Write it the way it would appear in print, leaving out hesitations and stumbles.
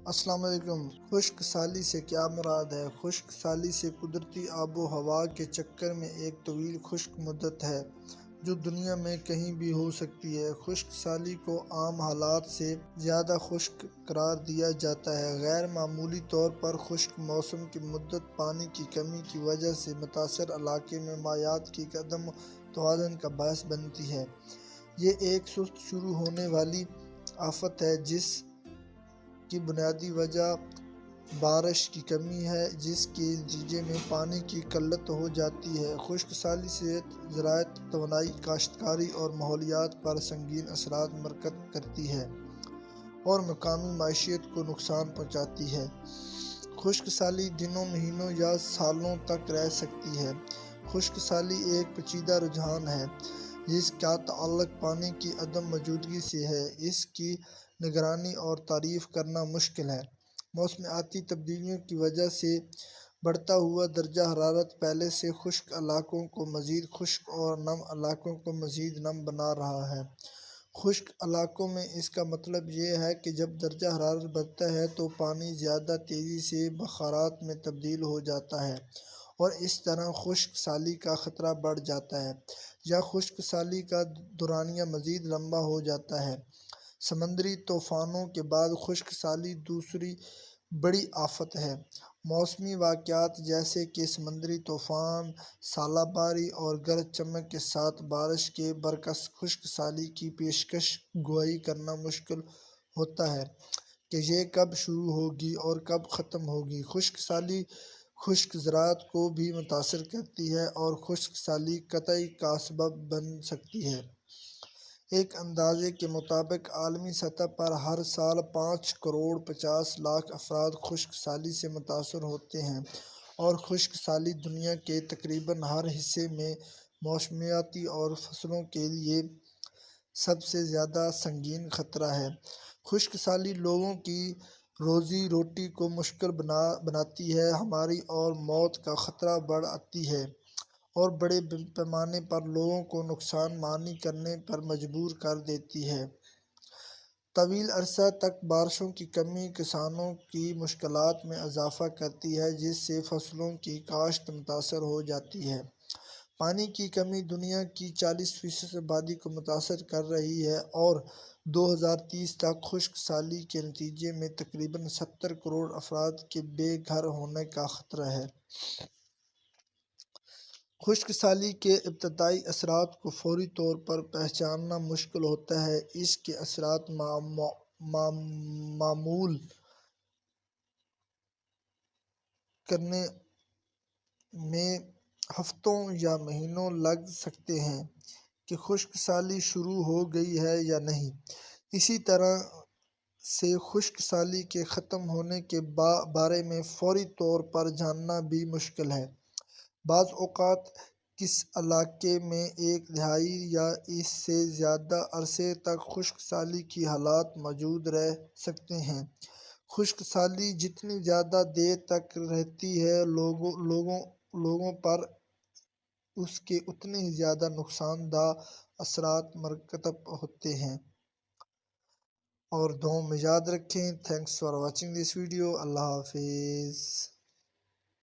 السلام علیکم۔ خشک سالی سے کیا مراد ہے؟ خشک سالی سے قدرتی آب و ہوا کے چکر میں ایک طویل خشک مدت ہے جو دنیا میں کہیں بھی ہو سکتی ہے۔ خشک سالی کو عام حالات سے زیادہ خشک قرار دیا جاتا ہے۔ غیر معمولی طور پر خشک موسم کی مدت پانی کی کمی کی وجہ سے متاثرہ علاقے میں مائعات کی عدم توازن کا باعث بنتی ہے۔ یہ ایک سست شروع ہونے والی آفت ہے جس کی بنیادی وجہ بارش کی کمی ہے، جس کے نتیجے میں پانی کی قلت ہو جاتی ہے۔ خشک سالی صحت، زراعت، توانائی، کاشتکاری اور ماحولیات پر سنگین اثرات مرتکب کرتی ہے اور مقامی معیشت کو نقصان پہنچاتی ہے۔ خشک سالی دنوں، مہینوں یا سالوں تک رہ سکتی ہے۔ خشک سالی ایک پیچیدہ رجحان ہے جس کا تعلق پانی کی عدم موجودگی سے ہے۔ اس کی نگرانی اور تعریف کرنا مشکل ہے۔ موسمیاتی تبدیلیوں کی وجہ سے بڑھتا ہوا درجہ حرارت پہلے سے خشک علاقوں کو مزید خشک اور نم علاقوں کو مزید نم بنا رہا ہے۔ خشک علاقوں میں اس کا مطلب یہ ہے کہ جب درجہ حرارت بڑھتا ہے تو پانی زیادہ تیزی سے بخارات میں تبدیل ہو جاتا ہے اور اس طرح خشک سالی کا خطرہ بڑھ جاتا ہے یا خشک سالی کا دورانیہ مزید لمبا ہو جاتا ہے۔ سمندری طوفانوں کے بعد خشک سالی دوسری بڑی آفت ہے۔ موسمی واقعات جیسے کہ سمندری طوفان، ژالہ باری اور گرج چمک کے ساتھ بارش کے برعکس خشک سالی کی پیشکش گوئی کرنا مشکل ہوتا ہے کہ یہ کب شروع ہوگی اور کب ختم ہوگی۔ خشک سالی خشک زراعت کو بھی متاثر کرتی ہے اور خشک سالی قحطی کا سبب بن سکتی ہے۔ ایک اندازے کے مطابق عالمی سطح پر ہر سال 5,50,00,000 افراد خشک سالی سے متاثر ہوتے ہیں اور خشک سالی دنیا کے تقریباً ہر حصے میں مویشیات اور فصلوں کے لیے سب سے زیادہ سنگین خطرہ ہے۔ خشک سالی لوگوں کی روزی روٹی کو مشکل بناتی ہے، ہماری اور موت کا خطرہ بڑھاتی ہے اور بڑے پیمانے پر لوگوں کو نقصان مانی کرنے پر مجبور کر دیتی ہے۔ طویل عرصہ تک بارشوں کی کمی کسانوں کی مشکلات میں اضافہ کرتی ہے جس سے فصلوں کی کاشت متاثر ہو جاتی ہے۔ پانی کی کمی دنیا کی 40% آبادی کو متاثر کر رہی ہے اور 2030 تک خشک سالی کے نتیجے میں تقریباً 70 کروڑ افراد کے بے گھر ہونے کا خطرہ ہے۔ خشک سالی کے ابتدائی اثرات کو فوری طور پر پہچاننا مشکل ہوتا ہے۔ اس کے اثرات معلوم کرنے میں ہفتوں یا مہینوں لگ سکتے ہیں کہ خشک سالی شروع ہو گئی ہے یا نہیں۔ اسی طرح سے خشک سالی کے ختم ہونے کے بارے میں فوری طور پر جاننا بھی مشکل ہے۔ بعض اوقات کسی علاقے میں ایک دہائی یا اس سے زیادہ عرصے تک خشک سالی کی حالات موجود رہ سکتے ہیں۔ خشک سالی جتنی زیادہ دیر تک رہتی ہے، لوگوں پر اس کے اتنے ہی زیادہ نقصان دہ اثرات مرتکب ہوتے ہیں۔ اور دعاؤں میں یاد رکھیں۔ Thanks for watching this video. اللہ حافظ۔